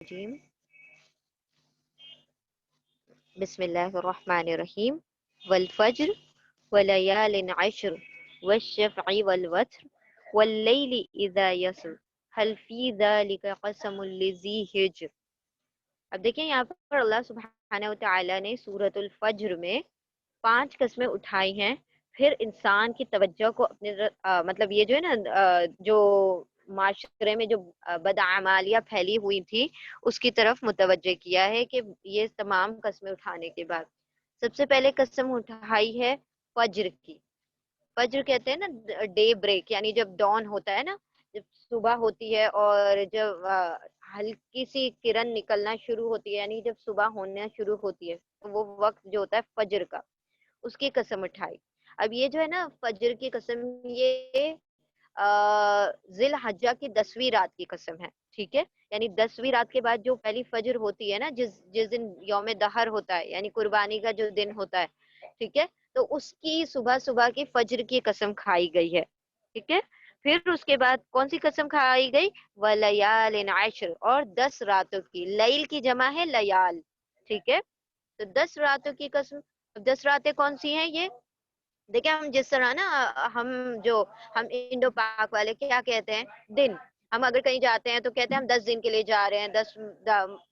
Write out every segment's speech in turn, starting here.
الرجیم بسم اللہ الرحمن الرحیم والفجر ولیال عشر والشفع والوتر واللیل اذا یسر هل فی ذلک قسم لذی حجر۔ اب دیکھیں یہاں پر اللہ سبحانہ وتعالی نے سورۃ الفجر میں 5 قسمیں اٹھائی ہیں، پھر انسان کی توجہ کو اپنے مطلب یہ جو ہے نا جو معاشرے میں جو بدعمالیاں پھیلی ہوئی تھی اس کی طرف متوجہ کیا ہے کہ یہ تمام قسمیں اٹھانے کے بعد سب سے پہلے قسم اٹھائی ہے فجر کی۔ فجر کہتے ہیں نا ڈے بریک، یعنی جب ڈان ہوتا ہے نا، جب صبح ہوتی ہے اور جب ہلکی سی کرن نکلنا شروع ہوتی ہے، یعنی جب صبح ہونا شروع ہوتی ہے تو وہ وقت جو ہوتا ہے فجر کا، اس کی قسم اٹھائی۔ اب یہ جو ہے نا فجر کی قسم، یہ ذی الحجہ کی 10ویں رات کی قسم ہے، ٹھیک ہے؟ یعنی 10ویں رات کے بعد جو پہلی فجر ہوتی ہے نا، جس دن یوم دہر ہوتا ہے، یعنی قربانی کا جو دن ہوتا ہے، ٹھیک ہے؟ تو اس کی صبح کی فجر کی قسم کھائی گئی ہے، ٹھیک ہے؟ پھر اس کے بعد کون سی قسم کھائی گئی؟ وَلَيَالٍ عَشْرٍ، اور 10 راتوں کی۔ لیل کی جمع ہے لیال، ٹھیک ہے؟ تو 10 راتوں کی قسم۔ اب 10 راتیں کون سی ہیں یہ؟ دیکھیں ہم جس طرح نا ہم انڈو پاک والے کیا کہتے ہیں؟ دن۔ ہم اگر کہیں جاتے ہیں تو کہتے ہیں ہم 10 دن کے لیے جا رہے ہیں،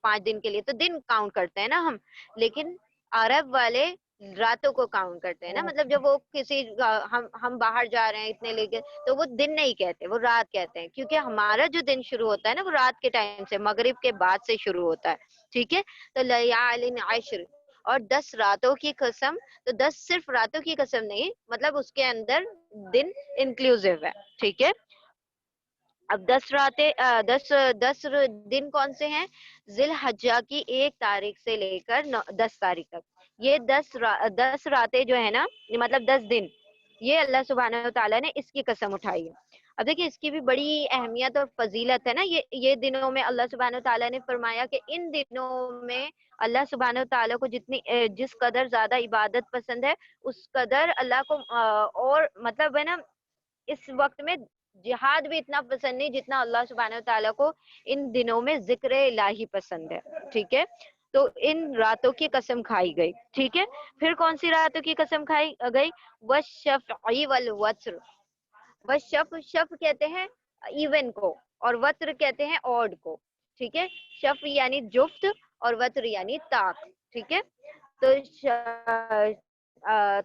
5 دن کے لیے، تو دن کاؤنٹ کرتے ہیں نا ہم۔ لیکن عرب والے راتوں کو کاؤنٹ کرتے ہیں نا، مطلب جب وہ کسی ہم باہر جا رہے ہیں اتنے لے کے، تو وہ دن نہیں کہتے، وہ رات کہتے ہیں، کیونکہ ہمارا جو دن شروع ہوتا ہے نا وہ رات کے ٹائم سے، مغرب کے بعد سے شروع ہوتا ہے، ٹھیک ہے؟ تو لیال عشر، اور 10 راتوں کی قسم۔ تو 10 صرف راتوں کی قسم نہیں، مطلب اس کے اندر دن انکلوسیو ہے، ٹھیک ہے؟ اب 10 راتیں 10 دن کون سے ہیں؟ ذی الحجہ کی 1 تاریخ سے لے کر 10 تاریخ تک، یہ 10 راتیں جو ہے نا، مطلب 10 دن، یہ اللہ سبحانہ وتعالیٰ نے اس کی قسم اٹھائی ہے۔ اب دیکھیں اس کی بھی بڑی اہمیت اور فضیلت ہے نا، یہ دنوں میں اللہ سبحانہ وتعالیٰ نے فرمایا کہ ان دنوں میں اللہ سبحانہ وتعالیٰ کو جس قدر زیادہ عبادت پسند ہے، اس قدر اللہ کو اور مطلب ہے نا اس وقت میں جہاد بھی اتنا پسند نہیں جتنا اللہ سبحانہ وتعالیٰ کو ان دنوں میں ذکر الہی پسند ہے، ٹھیک ہے؟ تو ان راتوں کی قسم کھائی گئی، ٹھیک ہے؟ پھر کون سی راتوں کی قسم کھائی گئی؟ والشفع والوتر۔ شف کہتے ہیں ایون کو، اور وتر کہتے ہیں اوڈ کو، ٹھیک ہے؟ شف یعنی جفت، اور وتر یعنی طاق، ٹھیک ہے؟ تو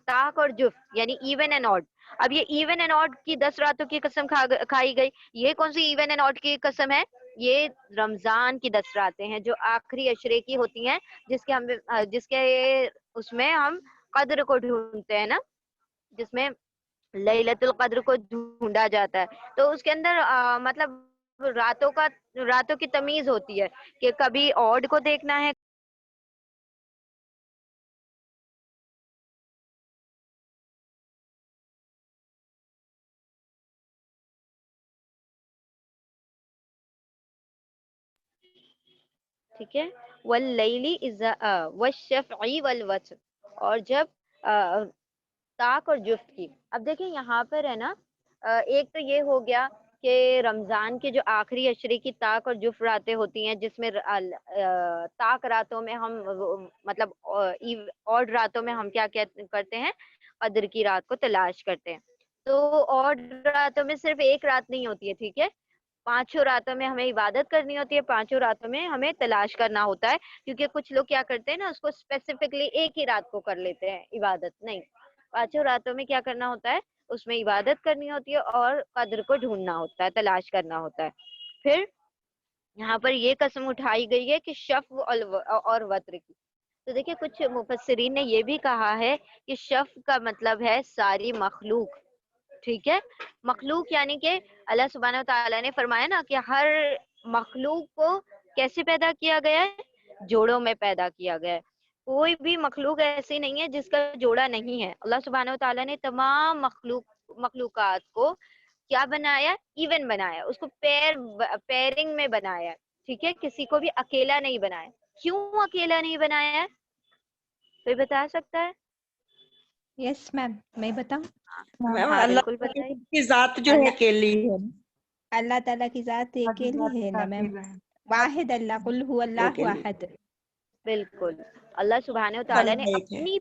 طاق اور جفت یعنی ایون اینڈ آڈ۔ اب یہ ایون اینڈ آڈ کی 10 راتوں کی قسم کھائی گئی۔ یہ کون سی ایون اینڈ آڈ کی قسم ہے؟ یہ رمضان کی 10 راتیں ہیں جو آخری عشرے کی ہوتی ہیں، جس کے اس میں ہم قدر کو ڈھونڈتے ہیں نا، جس میں لیلۃ القدر کو ڈھونڈا جاتا ہے۔ تو اس کے اندر مطلب راتوں کی تمیز ہوتی ہے کہ کبھی اوڈ کو دیکھنا ہے، ٹھیک ہے؟ واللیل اذا والشفع والوتر، اور جب طاق اور جفت کی۔ اب دیکھیں یہاں پر ہے نا ایک تو یہ ہو گیا کہ رمضان کے جو آخری عشرے کی طاق اور جفت راتیں ہوتی ہیں، جس میں طاق راتوں میں ہم مطلب اور راتوں میں ہم کیا کرتے ہیں؟ قدر کی رات کو تلاش کرتے ہیں۔ تو اور راتوں میں صرف ایک رات نہیں ہوتی ہے، ٹھیک ہے؟ 5 راتوں میں ہمیں عبادت کرنی ہوتی ہے، 5 راتوں میں ہمیں تلاش کرنا ہوتا ہے، کیونکہ کچھ لوگ کیا کرتے ہیں نا اس کو اسپیسیفکلی ایک ہی رات کو کر لیتے ہیں عبادت، نہیں، 5 راتوں میں کیا کرنا ہوتا ہے؟ اس میں عبادت کرنی ہوتی ہے اور قدر کو ڈھونڈنا ہوتا ہے، تلاش کرنا ہوتا ہے۔ پھر یہاں پر یہ قسم اٹھائی گئی ہے کہ شفع اور وتر کی۔ تو دیکھیں کچھ مفسرین نے یہ بھی کہا ہے کہ شفع کا مطلب ہے ساری مخلوق، ٹھیک ہے؟ مخلوق یعنی کہ اللہ سبحانہ وتعالیٰ نے فرمایا نا کہ ہر مخلوق کو کیسے پیدا کیا گیا ہے؟ جوڑوں میں پیدا کیا گیا ہے۔ کوئی بھی مخلوق ایسی نہیں ہے جس کا جوڑا نہیں ہے۔ اللہ سبحانہ وتعالیٰ نے تمام مخلوقات کو کیا بنایا؟ ایون بنایا، اس کو پیرنگ میں بنایا، ٹھیک ہے؟ کسی کو بھی اکیلا نہیں بنایا۔ کیوں اکیلا نہیں بنایا ہے؟ کوئی بتا سکتا ہے؟ یس میم، میں بتاؤں؟ میم ہاں اللہ بالکل تعالیٰ بتائیے۔ کی ذات جو ہے اکیلی ہے، اللہ تعالیٰ کی ذات اللہ کی اکیلی ذات ہے نا میم، اکیلا ہے۔ واحد اللہ قل هو اللہ لیکن احد. بالکل. اللہ سبحانہ و تعالیٰ نے اللہ ایک ہے. اپنی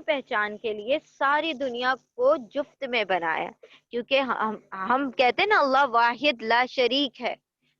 پہچان کے لیے ساری دنیا کو جفت میں بنایا، کیونکہ ہم کہتے ہیں نا اللہ واحد لا شریک ہے،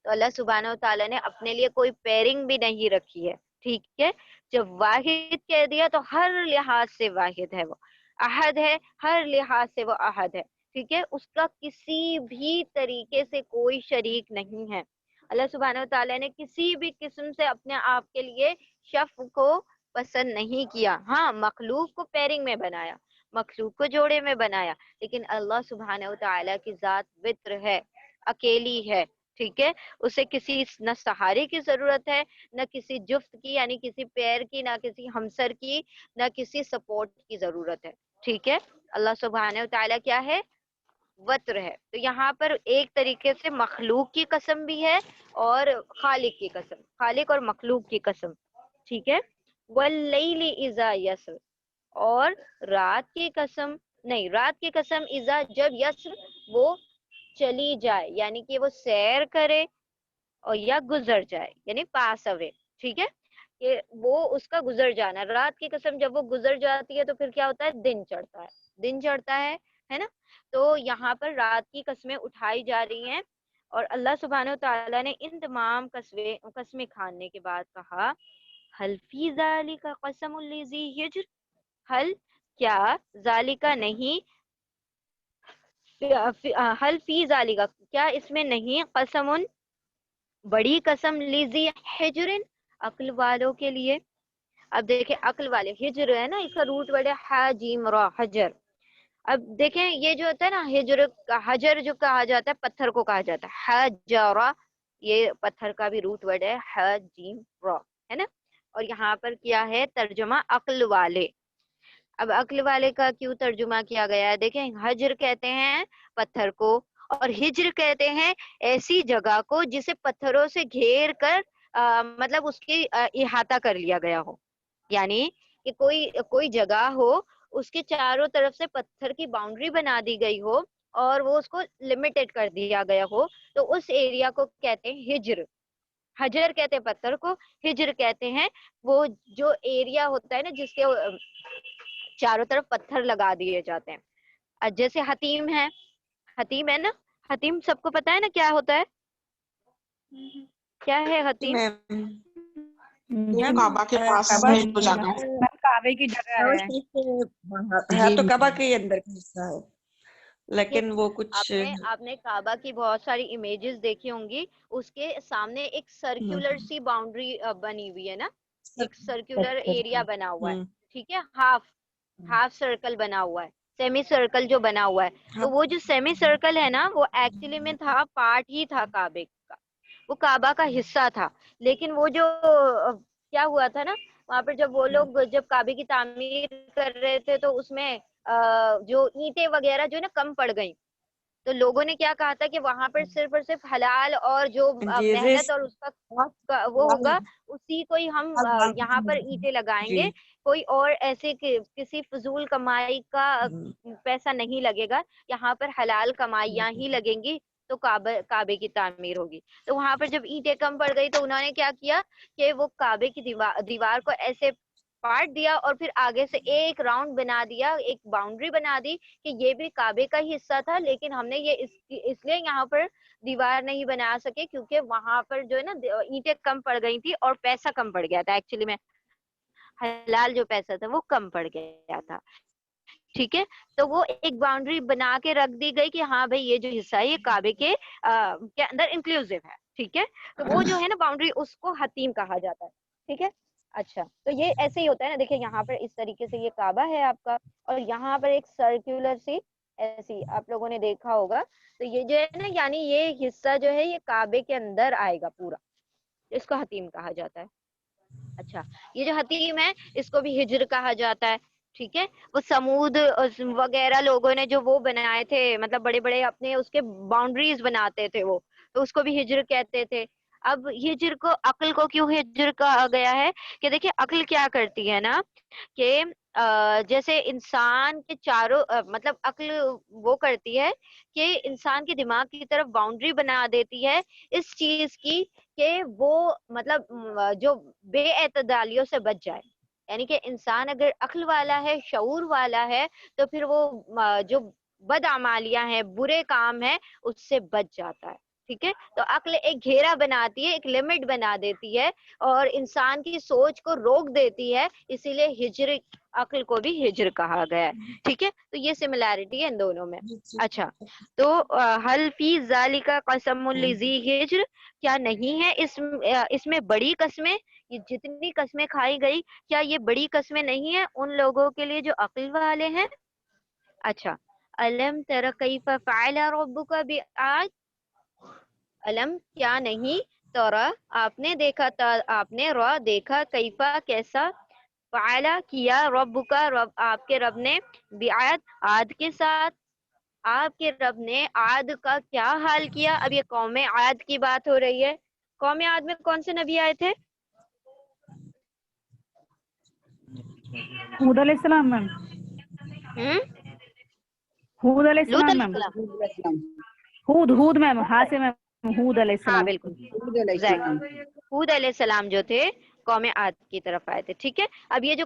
تو اللہ سبحانہ و تعالیٰ نے اپنے لیے کوئی پیرنگ بھی نہیں رکھی ہے. ٹھیک ہے، جب واحد کہہ دیا تو ہر لحاظ سے واحد ہے، وہ احد ہے، ہر لحاظ سے وہ احد ہے. ٹھیک ہے، اس کا کسی بھی طریقے سے کوئی شریک نہیں ہے. اللہ سبحانہ و تعالیٰ نے کسی بھی قسم سے اپنے آپ کے لیے شف کو پسند نہیں کیا. ہاں، مخلوق کو پیرنگ میں بنایا، مخلوق کو جوڑے میں بنایا، لیکن اللہ سبحانہ و تعالیٰ کی ذات وطر ہے، اکیلی ہے. ٹھیک ہے، اسے کسی نہ سہارے کی ضرورت ہے، نہ کسی جفت کی یعنی کسی پیر کی، نہ کسی ہمسر کی، نہ کسی سپورٹ کی ضرورت ہے. ٹھیک ہے، اللہ سبحانہ و تعالیٰ کیا ہے؟ وطر ہے. تو یہاں پر ایک طریقے سے مخلوق کی قسم بھی ہے اور خالق کی قسم، خالق اور مخلوق کی قسم. ٹھیک ہے، واللیل اذا یسر، اور رات کی قسم نہیں، رات کی قسم اذا جب یسر وہ چلی جائے، یعنی کہ وہ سیر کرے اور یا گزر جائے، یعنی پاس اوے. ٹھیک ہے، کہ وہ اس کا گزر جانا. رات کی قسم جب وہ گزر جاتی ہے تو پھر کیا ہوتا ہے؟ دن چڑھتا ہے، دن چڑھتا ہے نا. تو یہاں پر رات کی قسمیں اٹھائی جا رہی ہیں، اور اللہ سبحانہ و تعالیٰ نے ان تمام قسمیں کھاننے کے بعد کہا حل فی ذالک قسم لذی حجر، حل کیا ذالک نہیں، حل فی ذالک کیا اس میں نہیں، قسم بڑی قسم، لذی حجر عقل والوں کے لیے. اب دیکھیں عقل والے، ہجر ہے نا، اس کا روٹ ورڈ ہے ہا جیم را، حجر. اب دیکھیں یہ جو ہوتا ہے نا حجر جو کہا جاتا ہے پتھر کو کہا جاتا ہے حجرہ، یہ پتھر کا بھی روٹ ورڈ ہے ح جیم را، ہے نا. اور یہاں پر کیا ہے ترجمہ؟ عقل والے. اب عقل والے کا کیوں ترجمہ کیا گیا ہے؟ دیکھیں حجر کہتے ہیں پتھر کو، اور ہجر کہتے ہیں ایسی جگہ کو جسے پتھروں سے گھیر کر مطلب اس کی احاطہ کر لیا گیا ہو، یعنی کہ کوئی جگہ ہو اس کے چاروں طرف سے پتھر کی باؤنڈری بنا دی گئی ہو اور وہ اس کو لمیٹڈ کر دیا گیا ہو، تو اس ایریا کو کہتے ہیں ہجر. حجر کہتے ہیں پتھر کو، ہجر کہتے ہیں وہ جو ایریا ہوتا ہے نا جس کے چاروں طرف پتھر لگا دیے جاتے ہیں. جیسے حتیم ہے نا، حتیم سب کو پتا ہے نا کیا ہوتا ہے؟ کیا ہے حتیم؟ کعبہ کے پاس میں جو جگہ ہے، کعبے کی جگہ ہے تو کعبہ کے اندر کا حصہ ہے، لیکن وہ کچھ آپ نے کعبہ کی بہت ساری امیجز دیکھی ہوں گی، اس کے سامنے ایک سرکولر سی باؤنڈری بنی ہوئی ہے نا، ایک سرکولر ایریا بنا ہوا ہے. ٹھیک ہے، ہاف سرکل بنا ہوا ہے، سیمی سرکل جو بنا ہوا ہے. تو وہ جو سیمی سرکل ہے نا وہ ایکچولی میں تھا پارٹ ہی تھا کعبے کا، وہ کعبہ کا حصہ تھا. لیکن وہ جو کیا ہوا تھا نا وہاں پر جب وہ لوگ جب کعبے کی تعمیر کر رہے تھے تو اس میں جو اینٹیں وغیرہ جو نا کم پڑ گئیں، تو لوگوں نے کیا کہا تھا کہ وہاں پر صرف اور صرف حلال اور جو محنت اور اس کا وہ ہوگا اسی کو ہی ہم یہاں پر اینٹیں لگائیں گے، کوئی اور ایسے کسی فضول کمائی کا پیسہ نہیں لگے گا، یہاں پر حلال کمائیاں ہی لگیں گی تو کعبے کی تعمیر ہوگی. تو وہاں پر جب اینٹیں کم پڑ گئی تو انہوں نے کیا کیا کہ وہ کعبے کی دیوار کو ایسے پاٹ دیا اور پھر آگے سے ایک راؤنڈ بنا دیا، ایک باؤنڈری بنا دی کہ یہ بھی کعبے کا ہی حصہ تھا، لیکن ہم نے یہ اس لیے یہاں پر دیوار نہیں بنا سکے کیونکہ وہاں پر جو ہے نا اینٹیں کم پڑ گئی تھی اور پیسہ کم پڑ گیا تھا، ایکچولی میں حلال جو پیسہ تھا وہ کم پڑ گیا تھا. ٹھیک ہے، تو وہ ایک باؤنڈری بنا کے رکھ دی گئی کہ ہاں بھائی یہ جو حصہ ہے یہ کعبے کے اندر انکلوسیو ہے. ٹھیک ہے، تو وہ جو ہے نا باؤنڈری اس کو حتیم کہا جاتا ہے. ٹھیک ہے، اچھا تو یہ ایسے ہی ہوتا ہے نا، دیکھیں یہاں پر اس طریقے سے یہ کعبہ ہے آپ کا، اور یہاں پر ایک سرکولر سی ایسی آپ لوگوں نے دیکھا ہوگا، تو یہ جو ہے نا یعنی یہ حصہ جو ہے یہ کعبے کے اندر آئے گا پورا، اس کو حتیم کہا جاتا ہے. اچھا، یہ جو حتیم ہے اس کو بھی ہجر کہا جاتا ہے. ٹھیک ہے، وہ سمود وغیرہ لوگوں نے جو وہ بنائے تھے، مطلب بڑے بڑے اپنے اس کے باؤنڈریز بناتے تھے وہ، تو اس کو بھی ہجر کہتے تھے. اب عقل کو کیوں ہجر کہا گیا ہے؟ کہ دیکھیں عقل کیا کرتی ہے نا کہ جیسے انسان کے چاروں مطلب عقل وہ کرتی ہے کہ انسان کے دماغ کی طرف باؤنڈری بنا دیتی ہے اس چیز کی کہ وہ مطلب جو بے اعتدالیوں سے بچ جائے. یعنی کہ انسان اگر عقل والا ہے، شعور والا ہے، تو پھر وہ جو بد اعمالیاں ہیں، برے کام ہیں، اس سے بچ جاتا ہے. ٹھیک ہے، تو عقل ایک گھیرا بناتی ہے، ایک لمٹ بنا دیتی ہے اور انسان کی سوچ کو روک دیتی ہے. اسی لیے ہجر عقل کو بھی ہجر کہا گیا ہے. ٹھیک ہے، تو یہ سملیرٹی ہے ان دونوں میں. اچھا، تو حل فی ذالک قسم لذی ہجر، کیا نہیں ہے اس میں بڑی قسمیں؟ یہ جتنی قسمیں کھائی گئی، کیا یہ بڑی قسمیں نہیں ہیں ان لوگوں کے لیے جو عقل والے ہیں؟ اچھا، الم تر کیف فعل ربک بعاد، علم کیا نہیں، تورا آپ نے دیکھا، آپ نے را دیکھا، کیفا کیسا، فعلا کیا، رب کا رب آپ کے رب نے، بعاد عاد کے ساتھ، آپ کے رب نے عاد کا کیا حال کیا. اب یہ قوم عاد کی بات ہو رہی ہے. قوم عاد میں کون سے نبی آئے تھے؟ ہود علیہ السلام میم. ہود علیہ لوط السلام علیہ میم. السلام. ہود میم، ہاں سے میم، ہود علیہ ہاں السلام. بالکل، ہود علیہ السلام جو تھے قوم عاد کی طرف آئے تھے. ٹھیک ہے، اب یہ جو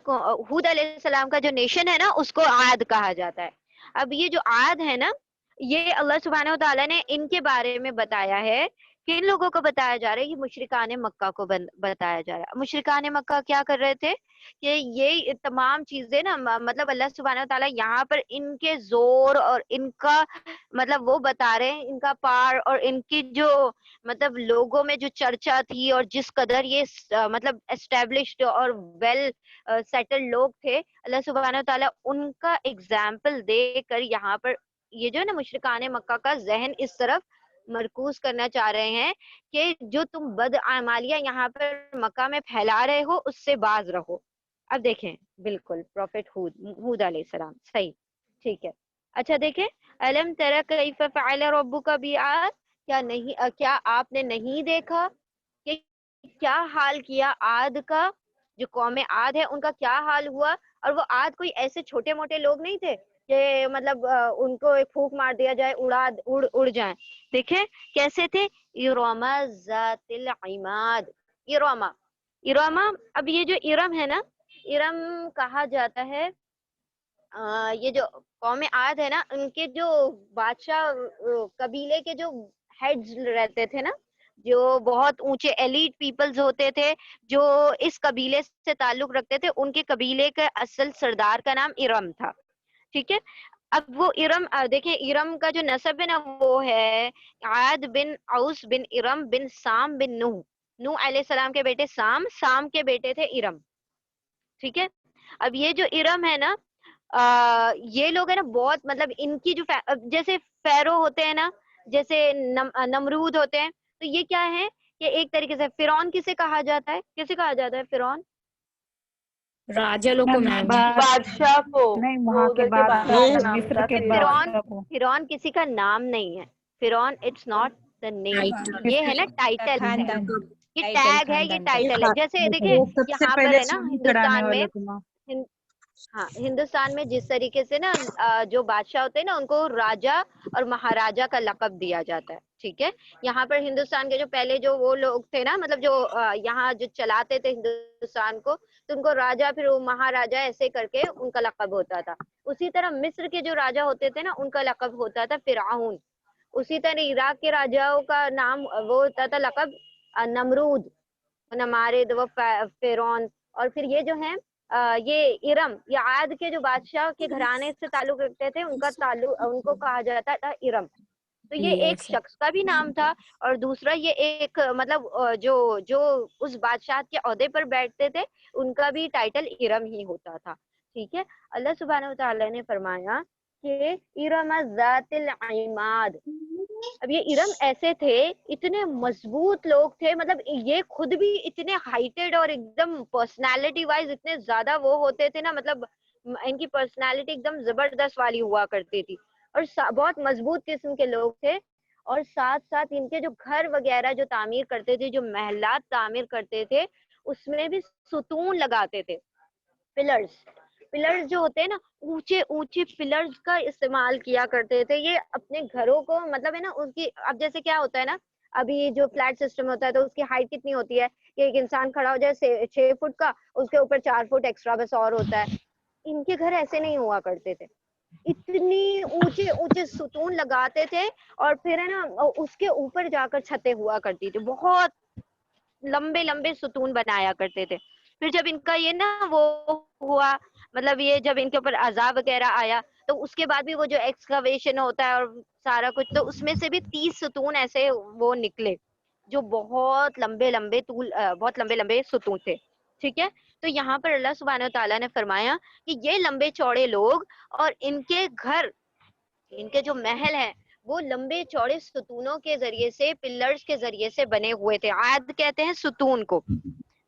ہود علیہ السلام کا جو نیشن ہے نا، اس کو عاد کہا جاتا ہے. اب یہ جو عاد ہے نا، یہ اللہ سبحانہ و تعالیٰ نے ان کے بارے میں بتایا ہے کہ ان لوگوں کو بتایا جا رہا ہے، یہ مشرکان مکہ کو بتایا جا رہا ہے. مشرکان مکہ کیا کر رہے تھے کہ یہ تمام چیزیں نا، مطلب اللہ سبحانہ و تعالیٰ یہاں پر ان کے زور اور ان کا مطلب وہ بتا رہے ہیں، ان کا پار اور ان کی جو مطلب لوگوں میں جو چرچا تھی اور جس قدر یہ مطلب اسٹیبلشڈ اور ویل سیٹلڈ لوگ تھے، اللہ سبحانہ و تعالیٰ ان کا اگزامپل دے کر یہاں پر یہ جو ہے نا مشرکان مکہ کا ذہن اس طرف مرکوز کرنا چاہ رہے ہیں کہ جو تم بد اعمالیاں یہاں پر مکہ میں پھیلا رہے ہو اس سے باز رہو. اب دیکھیں، بالکل پروفیٹ ہود علیہ السلام، صحیح، ٹھیک ہے. اچھا دیکھیں، الم تر کیف فعل ربک بعاد، کیا آپ نے نہیں دیکھا کہ کیا حال کیا عاد کا، جو قوم عاد ہے ان کا کیا حال ہوا. اور وہ عاد کوئی ایسے چھوٹے موٹے لوگ نہیں تھے کہ مطلب ان کو ایک پھونک مار دیا جائے اڑ جائیں. دیکھیں کیسے تھے، ارم ذات العماد. ارم، اب یہ جو ارم ہے نا، ارم کہا جاتا ہے یہ جو قوم عاد ہے نا، ان کے جو بادشاہ قبیلے کے جو ہیڈز رہتے تھے نا، جو بہت اونچے ایلیٹ پیپلز ہوتے تھے جو اس قبیلے سے تعلق رکھتے تھے، ان کے قبیلے کے اصل سردار کا نام ارم تھا. ٹھیک ہے، اب وہ ارم دیکھیں، ارم کا جو نسب ہے نا وہ ہے عاد بن اوس بن ارم بن سام بن نوح علیہ السلام کے بیٹے سام کے بیٹے تھے ارم. ٹھیک ہے، اب یہ جو ارم ہے نا، یہ لوگ ہیں نا بہت مطلب ان کی جو جیسے فیرو ہوتے ہیں نا، جیسے نمرود ہوتے ہیں، تو یہ کیا ہے کہ ایک طریقے سے فرعون کسے کہا جاتا ہے، کسے کہا جاتا ہے فرعون؟ راجا لوگ کو میم. بادشاہ کو، نہیں، وہ وہاں کے ادھر کے بادشاہ کا نام مصر تھا کے فرعون. بادشاہ کو. فرعون کسی کا نام نہیں ہے. فرعون اٹس ناٹ دا نیم، یہ ہے نا ٹائٹل ہے، خاندان، یہ ٹیگ ہے، یہ ٹائٹل ہے. جیسے دیکھیں وہ سب سے یہاں پر پہلے ہے نا چوری کرانے ہندوستان میں، والوں کو ماں. ہاں ہندوستان میں جس طریقے سے نا جو بادشاہ ہوتے ہیں نا ان کو راجا اور مہاراجا کا لقب دیا جاتا ہے. ٹھیک ہے، یہاں پر ہندوستان کے جو پہلے جو وہ لوگ تھے نا، مطلب جو یہاں جو چلاتے تھے ہندوستان کو، تو ان کو راجا پھر وہ مہاراجا ایسے کر کے ان کا لقب ہوتا تھا. اسی طرح مصر کے جو راجا ہوتے تھے نا ان کا لقب ہوتا تھا فرعون. اسی طرح عراق کے راجاؤں کا نام وہ ہوتا تھا لقب نمرود، نمارد، و فرعون. اور پھر یہ جو ہیں یہ ارم، یہ عاد کے جو بادشاہ کے گھرانے سے تعلق رکھتے تھے ان کو کہا جاتا تھا ارم. تو یہ ایک شخص کا بھی نام تھا، اور دوسرا یہ ایک مطلب جو اس بادشاہ کے عہدے پر بیٹھتے تھے ان کا بھی ٹائٹل ارم ہی ہوتا تھا. ٹھیک ہے، اللہ سبحانہ و تعالیٰ نے فرمایا کہ ارم ذات العماد. اب یہ ارم ایسے تھے، اتنے مضبوط لوگ تھے، مطلب یہ خود بھی اتنے ہائٹڈ اور ایک دم پرسنالٹی وائز اتنے زیادہ وہ ہوتے تھے نا، مطلب ان کی پرسنالٹی ایک دم زبردست والی ہوا کرتی تھی، اور بہت مضبوط قسم کے لوگ تھے. اور ساتھ ساتھ ان کے جو گھر وغیرہ جو تعمیر کرتے تھے، جو محلات تعمیر کرتے تھے، اس میں بھی ستون لگاتے تھے، پلرز جو ہوتے ہیں نا اونچے اونچے پلرز کا استعمال کیا کرتے تھے یہ اپنے گھروں کو, مطلب ہے نا اس کی, اب جیسے کیا ہوتا ہے نا ابھی جو فلیٹ سسٹم ہوتا ہے تو اس کی ہائٹ کتنی ہوتی ہے کہ ایک انسان کھڑا ہو جائے 6 فٹ کا, اس کے اوپر 4 فٹ ایکسٹرا بس اور ہوتا ہے. ان کے گھر ایسے نہیں ہوا کرتے تھے, اتنی اونچے اونچے ستون لگاتے تھے اور پھر ہے نا اس کے اوپر جا کر چھتیں ہوا کرتی تھی, بہت لمبے لمبے ستون بنایا کرتے تھے. پھر جب ان کا یہ نا وہ ہوا, مطلب یہ جب ان کے اوپر عذاب وغیرہ آیا تو اس کے بعد بھی وہ جو ایکسکیویشن ہوتا ہے اور سارا کچھ, تو اس میں سے بھی 30 ستون ایسے وہ نکلے جو بہت لمبے لمبے بہت لمبے لمبے ستون تھے. ٹھیک ہے, تو یہاں پر اللہ سبحانہ و تعالیٰ نے فرمایا کہ یہ لمبے چوڑے لوگ اور ان کے گھر, ان کے جو محل ہیں وہ لمبے چوڑے ستونوں کے ذریعے سے, پلرز کے ذریعے سے بنے ہوئے تھے. عاد کہتے ہیں ستون کو,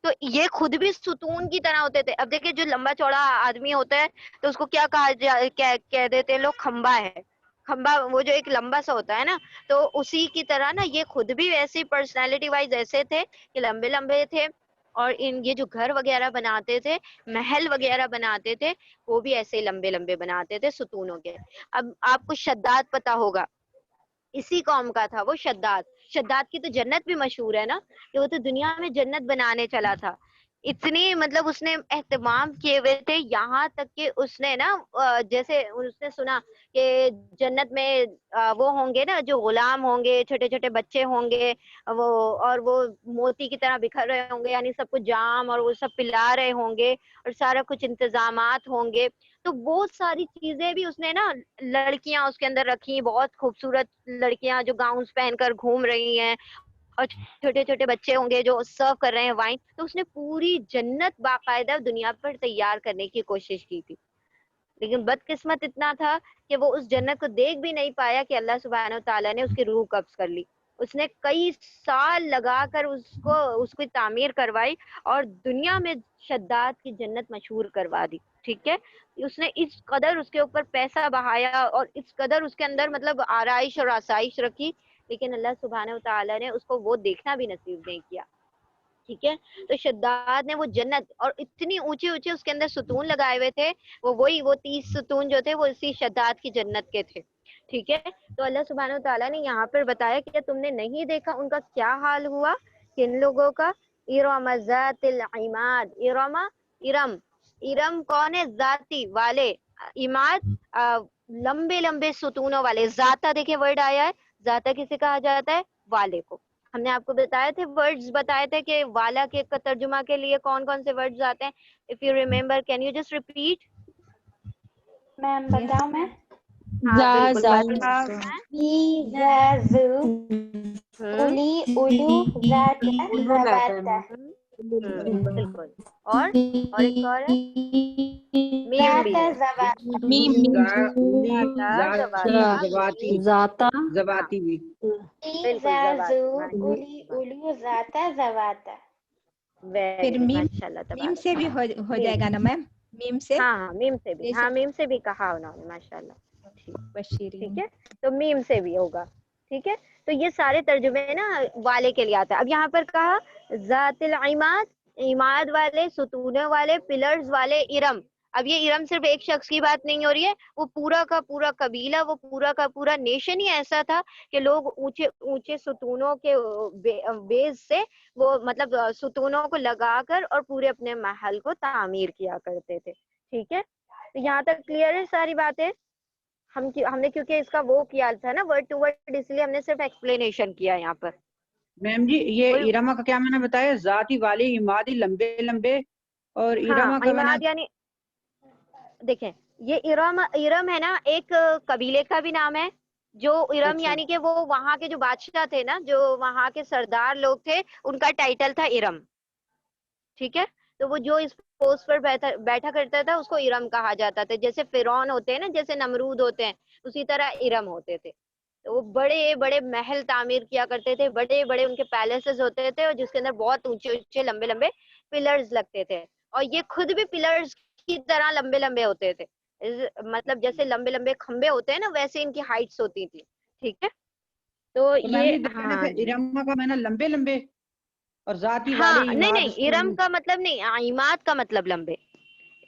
تو یہ خود بھی ستون کی طرح ہوتے تھے. اب دیکھیں جو لمبا چوڑا آدمی ہوتا ہے تو اس کو کیا کہہ دیتے ہیں لوگ, کھمبا ہے. کھمبا وہ جو ایک لمبا سا ہوتا ہے نا, تو اسی کی طرح نا یہ خود بھی ویسی پرسنالٹی وائز ایسے تھے کہ لمبے لمبے تھے. اور ان یہ جو گھر وغیرہ بناتے تھے, محل وغیرہ بناتے تھے, وہ بھی ایسے لمبے لمبے بناتے تھے ستونوں کے. اب آپ کو شداد پتا ہوگا, اسی قوم کا تھا وہ شداد. شداد کی تو جنت بھی مشہور ہے نا, کہ وہ تو دنیا میں جنت بنانے چلا تھا. اتنی مطلب اس نے اہتمام کیے ہوئے تھے, یہاں تک کہ اس نے نا جیسے اس نے سنا کہ جنت میں وہ ہوں گے نا جو غلام ہوں گے, چھوٹے چھوٹے بچے ہوں گے, وہ اور وہ موتی کی طرح بکھر رہے ہوں گے, یعنی سب کچھ جام اور وہ سب پلا رہے ہوں گے اور سارا کچھ انتظامات ہوں گے. تو وہ ساری چیزیں بھی اس نے نا لڑکیاں اس کے اندر رکھی, بہت خوبصورت لڑکیاں جو گاؤنس پہن کر گھوم رہی ہیں, اور چھوٹے چھوٹے بچے ہوں گے جو سرو کر رہے ہیں وائن. تو اس نے پوری جنت باقاعدہ دنیا پر تیار کرنے کی کوشش کی تھی, لیکن بدقسمت اتنا تھا کہ وہ اس جنت کو دیکھ بھی نہیں پایا کہ اللہ سبحانہ و تعالیٰ نے اس کی روح قبض کر لی. اس نے کئی سال لگا کر اس کی تعمیر کروائی اور دنیا میں شداد کی جنت مشہور کروا دی. ٹھیک ہے, اس نے اس قدر اس کے اوپر پیسہ بہایا اور اس قدر اس کے اندر مطلب آرائش اور آسائش رکھی, لیکن اللہ سبحانہ و تعالیٰ نے اس کو وہ دیکھنا بھی نصیب نہیں کیا. ٹھیک ہے, تو شداد نے وہ جنت, اور اتنی اونچی اونچی اس کے اندر ستون لگائے ہوئے تھے, وہ 30 ستون جو تھے وہ اسی شداد کی جنت کے تھے. ٹھیک ہے, تو اللہ سبحانہ و تعالیٰ نے یہاں پر بتایا کہ تم نے نہیں دیکھا ان کا کیا حال ہوا, کن لوگوں کا. ارم ذات العماد, ارم, ارم کون ہے, ذاتی والے, عماد لمبے لمبے ستونوں والے. ذاتا دیکھیں ورڈ آیا ہے, ذاتا کسے کہا جاتا ہے, والے کو. ہم نے آپ کو بتائے تھے ورڈز بتائے تھے کہ والا کے ترجمہ کے لیے کون کون سے ورڈز آتے ہیں. If you remember can you just repeat. Ma'am بتاؤں میں, ہاں بالکل اولی, اولو, ذات, زباتا. بالکل. اور ایک اور ہے میم بھی ہے, ذاتا زباتی بھی. اولی, اولو, ذاتا, زباتا. پھر میم سے بھی ہو جائے گا نا میم, میم سے. ہاں میم سے بھی, ہاں میم سے بھی کہا انہوں نے, ماشاء اللہ. ٹھیک ہے, تو میم سے بھی ہوگا. ٹھیک ہے, تو یہ سارے ترجمے نا والے کے لیے آتا ہے. اب یہاں پر کہا ذات العماد, عماد والے, ستونوں والے, پلرز والے, ارم. اب یہ ارم صرف ایک شخص کی بات نہیں ہو رہی ہے, وہ پورا کا پورا قبیلہ, وہ پورا کا پورا نیشن ہی ایسا تھا کہ لوگ اونچے اونچے ستونوں کے بیس سے وہ مطلب ستونوں کو لگا کر اور پورے اپنے محل کو تعمیر کیا کرتے تھے. ٹھیک ہے, تو یہاں تک کلیئر ہے ساری باتیں. ہم نے کیونکہ اس کا وہ کیا تھا نا ورڈ ٹو ورڈ, اس لیے ہم نے صرف ایکسپلینیشن کیا یہاں پر. میم جی یہ ارما کا کیا میں نے بتایا, ذاتی والی, عمادی لمبے لمبے, اور ارما کا عماد یعنی دیکھیں یہ ارم ہے نا ایک قبیلے کا بھی نام ہے, جو ارم یعنی کہ وہ وہاں کے جو بادشاہ تھے نا, جو وہاں کے سردار لوگ تھے, ان کا ٹائٹل تھا ارم. ٹھیک ہے, تو وہ جو اس پوسٹ پر بیٹھا کرتا تھا اس کو ارم کہا جاتا تھا. جیسے فرعون ہوتے ہیں نا, جیسے نمرود ہوتے ہیں, اسی طرح ارم ہوتے تھے. تو وہ بڑے بڑے محل تعمیر کیا کرتے تھے, بڑے بڑے ان کے پیلیسز ہوتے تھے, اور جس کے اندر بہت اونچے اونچے لمبے لمبے پلرز لگتے تھے, اور یہ خود بھی پلرز کی طرح لمبے لمبے ہوتے تھے. مطلب جیسے لمبے لمبے کھمبے ہوتے ہیں نا, ویسے ان کی ہائٹس ہوتی تھی. ٹھیک ہے, تو یہ ارما کا میں نے لمبے لمبے, اور ذاتی ہاں والی نہیں ارم کا مطلب نہیں, عماد کا مطلب لمبے.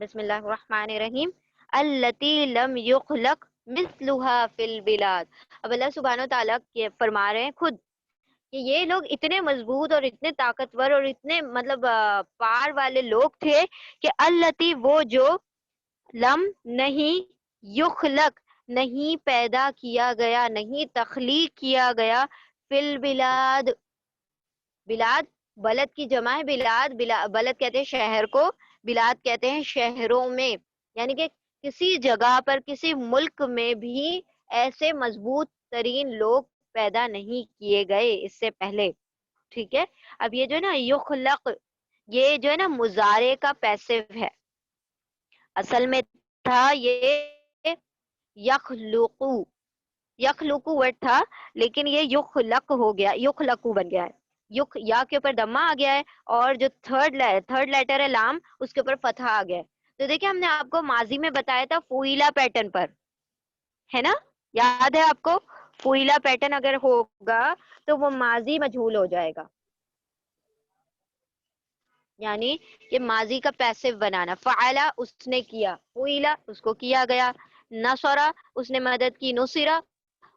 بسم اللہ الرحمن الرحیم التی لم یخلق مثلها فی البلاد. اب اللہ سبحانہ وتعالیٰ فرما رہے ہیں خود کہ یہ لوگ اتنے مضبوط اور اتنے طاقتور اور اتنے مطلب پار والے لوگ تھے کہ التی وہ جو لم نہیں یخلق نہیں پیدا کیا گیا نہیں تخلیق کیا گیا فی البلاد. بلاد بلد کی جمع ہے بلاد. بلد کہتے ہیں شہر کو, بلاد کہتے ہیں شہروں میں, یعنی کہ کسی جگہ پر کسی ملک میں بھی ایسے مضبوط ترین لوگ پیدا نہیں کیے گئے اس سے پہلے. ٹھیک ہے, اب یہ جو ہے نا یخلق, یہ جو ہے نا مضارع کا پیسو ہے, اصل میں تھا یہ یخلقو, یخلقو ورڈ تھا لیکن یہ یخلق ہو گیا, یخلقو بن گیا ہے. یخ یا کے اوپر دمہ آ گیا ہے اور جو تھرڈ لیٹر ہے لام اس کے اوپر فتح آ گیا ہے. تو دیکھیں ہم نے آپ کو ماضی میں بتایا تھا فوئیلا پیٹرن پر, ہے نا, یاد ہے آپ کو؟ فوئیلا پیٹرن اگر ہوگا تو وہ ماضی مجہول ہو جائے گا, یعنی یہ ماضی کا پیسو بنانا. فعلا اس نے کیا, فوئیلا اس کو کیا گیا, نصرا اس نے مدد کی, نصرا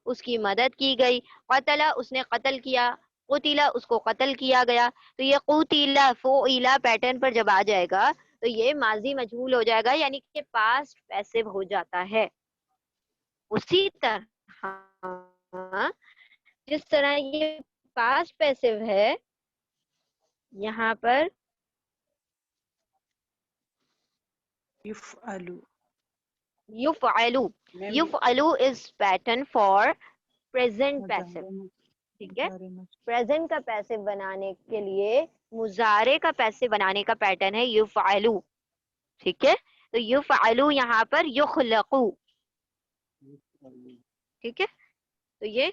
اس کی مدد کی گئی, قتلا اس نے قتل کیا, قتلا اس کو قتل کیا گیا. تو یہ قتلا فعلا پیٹرن پر جب آ جائے گا تو یہ ماضی مجہول ہو جائے گا, یعنی کہ پاسٹ پیسو ہو جاتا ہے. اسی طرح جس طرح یہ پاسٹ پیسو ہے یہاں پر یفعلو یفعلو, یفعلو is pattern for present passive. ٹھیک ہے, پریزنٹ کا پیسو بنانے کے لیے مضارع کا پیسو بنانے کا پیٹرن ہے یفعلو. ٹھیک ہے, تو یفعلو یہاں پر یخلقو. ٹھیک ہے, تو یہ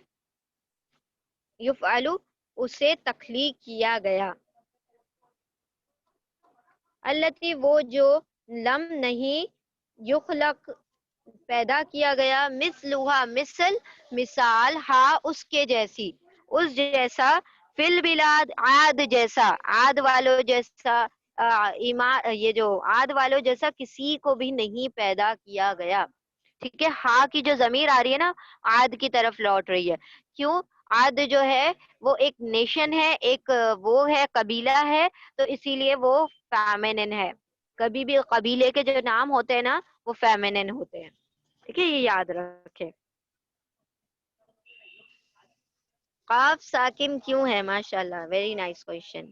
یفعلو اسے تخلیق کیا گیا. التی وہ جو لم نہیں یخلق پیدا کیا گیا مثلها مثل مثال ہا اس کے جیسی, اس جیسا, فی البلاد عاد جیسا, عاد والوں جیسا, یہ جو عاد والوں جیسا کسی کو بھی نہیں پیدا کیا گیا. ٹھیک ہے, ہا کی جو ضمیر آ رہی ہے نا عاد کی طرف لوٹ رہی ہے. کیوں؟ عاد جو ہے وہ ایک نیشن ہے, ایک وہ ہے قبیلہ ہے, تو اسی لیے وہ فیمینن ہے. کبھی بھی قبیلے کے جو نام ہوتے ہیں نا وہ فیمینن ہوتے ہیں. ٹھیک ہے, یہ یاد رکھے. قاف ساکن کیوں ہے؟ ماشاءاللہ, ویری نائس کوشچن.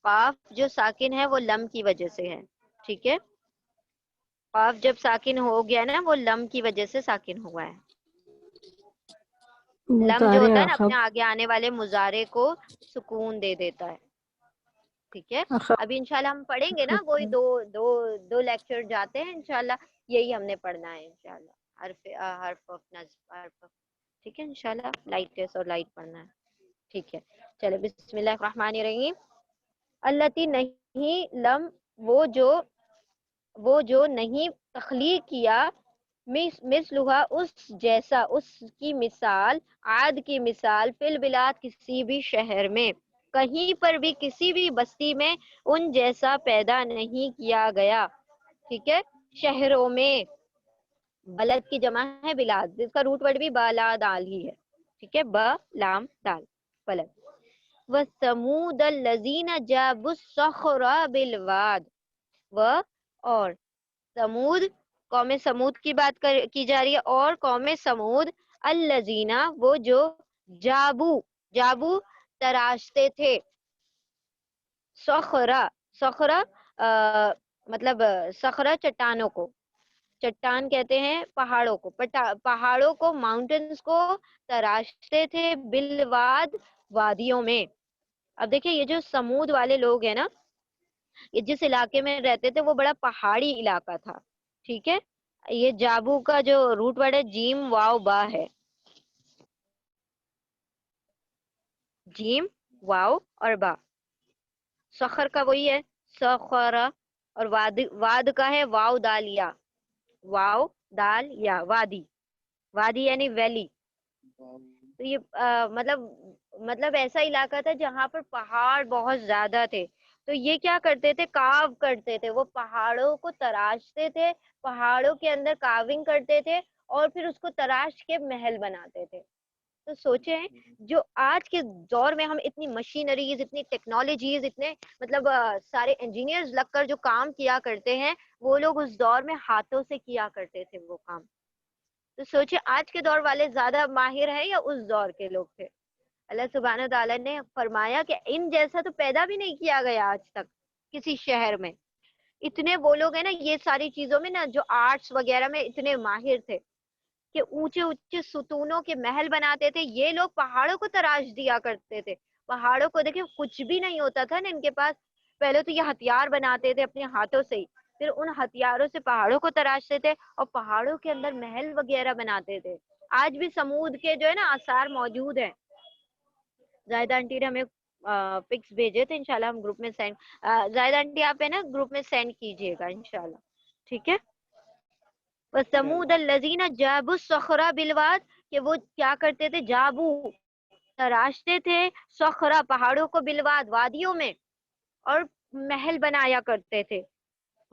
قاف جو ساکن ہے وہ لم کی وجہ سے ہے. ٹھیک ہے, قاف جب ساکن ہو گیا نا وہ لم کی وجہ سے ساکن ہوا ہے. لم جو ہوتا ہے نا اپنے آگے آنے والے مضارع کو سکون دے دیتا ہے. ٹھیک ہے, ابھی انشاءاللہ ہم پڑھیں گے نا, وہی دو لیکچر جاتے ہیں انشاءاللہ, یہی ہم نے پڑھنا ہے انشاءاللہ, حرف آف نصب, حرف. ٹھیک ہے, انشاءاللہ لائٹ ٹیسٹ اور لائٹ پڑھنا ہے. ٹھیک ہے, چلے بسم اللہ الرحمن الرحیم. التی نہیں لم وہ جو نہیں تخلیق کیا مثلها اس جیسا, اس کی مثال, عاد کی مثال, فی البلاد کسی بھی شہر میں, کہیں پر بھی کسی بھی بستی میں ان جیسا پیدا نہیں کیا گیا. ٹھیک ہے, شہروں میں, بلد کی جمع ہے بلاد, جس کا روٹ ورڈ بھی بالا دال ہی ہے. ٹھیک ہے, با لام دال, بلد. وَثَمُودَ الَّذِينَ جَابُوا الصَّخْرَ بِالْوَادِ, اور سمود, قوم سمود کی بات کی جا رہی ہے, اور قوم سمود الذین وہ جو جابو تراشتے تھے, صخرہ مطلب صخرہ چٹانوں کو, چٹان کہتے ہیں پہاڑوں کو, پہاڑوں کو, ماؤنٹنز کو تراشتے تھے, بالواد وادیوں میں. اب دیکھیں یہ جو سمود والے لوگ ہیں نا, یہ جس علاقے میں رہتے تھے وہ بڑا پہاڑی علاقہ تھا. ٹھیک ہے, یہ جابو کا جو روٹ ورڈ ہے جیم واو با ہے, جیم واو اور با. صخر کا وہی ہے صخرہ, اور واد کا ہے واو دال یا, واو دال یا, وادی, وادی یعنی ویلی. تو یہ مطلب ایسا علاقہ تھا جہاں پر پہاڑ بہت زیادہ تھے, تو تو یہ کیا کرتے تھے؟ کاو کرتے تھے، وہ پہاڑوں کو تراشتے تھے، پہاڑوں کے اندر کاونگ کرتے تھے اور پھر اس کو تراش کے محل بناتے تھے. تو سوچیں جو آج کے دور میں ہم اتنی مشینریز، اتنی ٹیکنالوجیز، اتنے مطلب سارے انجینئرز لگ کر جو کام کیا کرتے ہیں، وہ لوگ اس دور میں ہاتھوں سے کیا کرتے تھے وہ کام. تو سوچیں آج کے دور والے زیادہ ماہر ہیں یا اس دور کے لوگ تھے؟ اللہ سبحانہ تعالیٰ نے فرمایا کہ ان جیسا تو پیدا بھی نہیں کیا گیا آج تک کسی شہر میں. اتنے وہ لوگ ہیں نا یہ ساری چیزوں میں نا، جو آرٹس وغیرہ میں اتنے ماہر تھے کہ اونچے اونچے ستونوں کے محل بناتے تھے. یہ لوگ پہاڑوں کو تراش دیا کرتے تھے. پہاڑوں کو دیکھیں کچھ بھی نہیں ہوتا تھا نا ان کے پاس، پہلے تو یہ ہتھیار بناتے تھے اپنے ہاتھوں سے ہی، پھر ان ہتھیاروں سے پہاڑوں کو تراشتے تھے اور پہاڑوں کے اندر محل وغیرہ بناتے تھے. آج بھی سمود کے جو ہے نا آثار موجود ہیں. زاہدہ آنٹی نے ہمیں پکس بھیجے تھے، انشاءاللہ ہم گروپ میں سینڈ، زاہدہ آنٹی آپ ہے نا گروپ میں سینڈ کیجیے گا انشاءاللہ، ٹھیک ہے. وَثَمُودَ الَّذِينَ جَابُوا الصَّخْرَ بِالْوَادِ، کہ وہ کیا کرتے تھے؟ جابو تراشتے تھے، صخرہ پہاڑوں کو، بالواد وادیوں میں، اور محل بنایا کرتے تھے.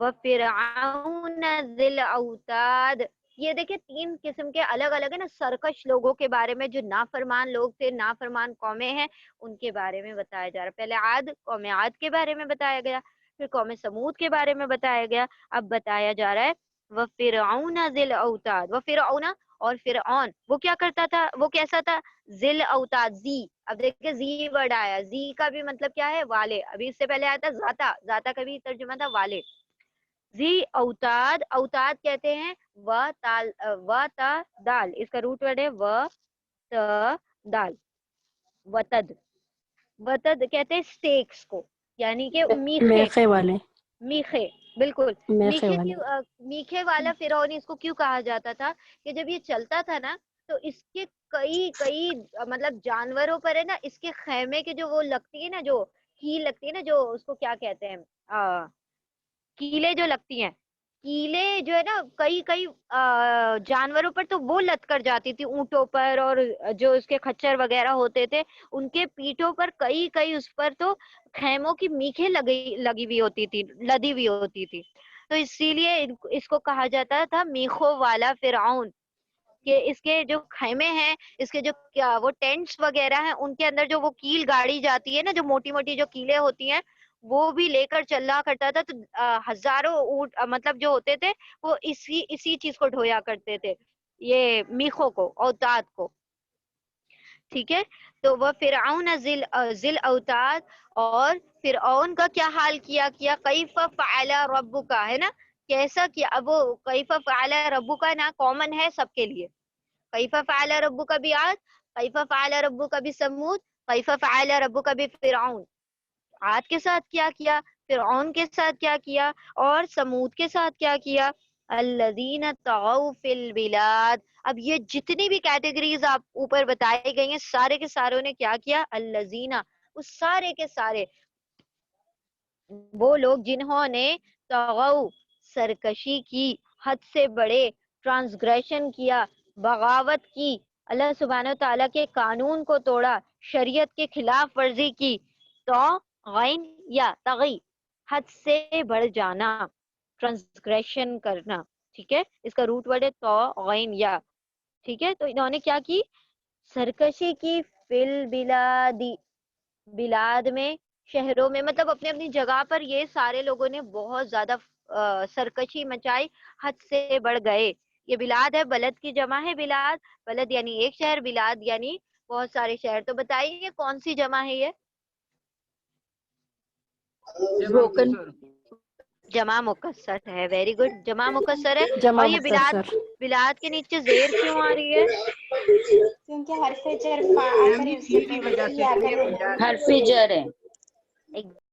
وَفِرْعَوْنَ ذِي الْأَوْتَادِ، یہ دیکھیں 3 قسم کے الگ الگ ہے نا سرکش لوگوں کے بارے میں، جو نافرمان لوگ تھے، نافرمان قومیں ہیں، ان کے بارے میں بتایا جا رہا ہے. پہلے عاد، قوم عاد کے بارے میں بتایا گیا، پھر قوم سمود کے بارے میں بتایا گیا، اب بتایا جا رہا ہے وَفِرْعَوْنَ ذِي الْأَوْتَادِ. وَفِرْعَوْنَ، اور فرعون وہ کیا کرتا تھا؟ وہ کیسا تھا؟ ذِل اوتاد، زی. اب دیکھیں زی ورڈ آیا، زی کا بھی مطلب کیا ہے؟ والے. ابھی اس سے پہلے آیا تھا ذاتا، ذاتا کا بھی ترجمہ تھا والے. زی اوتاد، اوتاد کہتے ہیں و تا دال، اس کا روٹ ورڈ ہے و تا دال، وتد. وتد کہتے ہیں سٹیکس کو، یعنی کہ میخے والے، میخے، بالکل میخے والے. میخے والا فرعون اس کو کیوں کہا جاتا تھا؟ کہ جب یہ چلتا تھا نا تو اس کے کئی مطلب جانوروں پر ہے نا، اس کے خیمے کے جو وہ لگتی ہے نا، جو کیل لگتی ہے نا، جو اس کو کیا کہتے ہیں، کیلیں جو لگتی ہیں، کیلے جو ہے نا کئی جانوروں پر تو وہ لت کر جاتی تھی، اونٹوں پر، اور جو اس کے کھچر وغیرہ ہوتے تھے ان کے پیٹھوں پر کئی اس پر تو خیموں کی میخیں لگی ہوئی ہوتی تھی، لدی ہوئی ہوتی تھی. تو اسی لیے اس کو کہا جاتا تھا میخوں والا فرعون، کہ اس کے جو خیمے ہیں، اس کے جو وہ ٹینٹس وغیرہ ہیں، ان کے اندر جو وہ کیل گاڑی جاتی ہے نا، جو موٹی موٹی جو کیلیں ہوتی ہیں، وہ بھی لے کر چلا کرتا تھا. تو ہزاروں اونٹ مطلب جو ہوتے تھے وہ اسی چیز کو ڈھویا کرتے تھے، یہ میخوں کو، اوتاد کو، ٹھیک ہے. تو وہ فرعون ذی الاوتاد، اور فرعون کا کیا حال کیا کیف فعل ربک، ہے نا، کیسا کیا. اب وہ کیف فعل ربک نا کامن ہے سب کے لیے. کیف فعل ربک بھی عاد، کیف فعل ربک بھی سمود، کیف فعل ربک بھی فرعون. عاد کے ساتھ کیا کیا، فرعون کے ساتھ کیا کیا، اور سمود کے ساتھ کیا کیا. الذین طغوا فی البلاد. اب یہ جتنی بھی کیٹیگریز آپ اوپر بتائی گئی ہیں، سارے کے ساروں نے کیا کیا؟ الذین، وہ سارے کے سارے وہ لوگ جنہوں نے طغوا، سرکشی کی، حد سے بڑے، ٹرانسگریشن کیا، بغاوت کی، اللہ سبحانہ تعالیٰ کے قانون کو توڑا، شریعت کے خلاف ورزی کی. تو غین یا تغی، حد سے بڑھ جانا، ٹرانسگریشن کرنا، ٹھیک ہے. اس کا روٹ ورڈ ہے تو غین یا، ٹھیک ہے. تو انہوں نے کیا کی؟ سرکشی کی، فل بلادی، بلاد میں، شہروں میں، مطلب اپنی اپنی جگہ پر یہ سارے لوگوں نے بہت زیادہ سرکشی مچائی، حد سے بڑھ گئے. یہ بلاد ہے، بلد کی جمع ہے بلاد، بلد یعنی ایک شہر، بلاد یعنی بہت سارے شہر. تو بتائیے کون سی جمع ہے یہ؟ جمع مکسر ہے. ویری گڈ، جمع مکسر ہے. جمع اور یہ مختصر. بلاد کے نیچے زیر کیوں آ رہی ہے؟ کیونکہ حرف جر فا آ کر اس سے پہلے سی آ کر ہے. حرف جر ہے.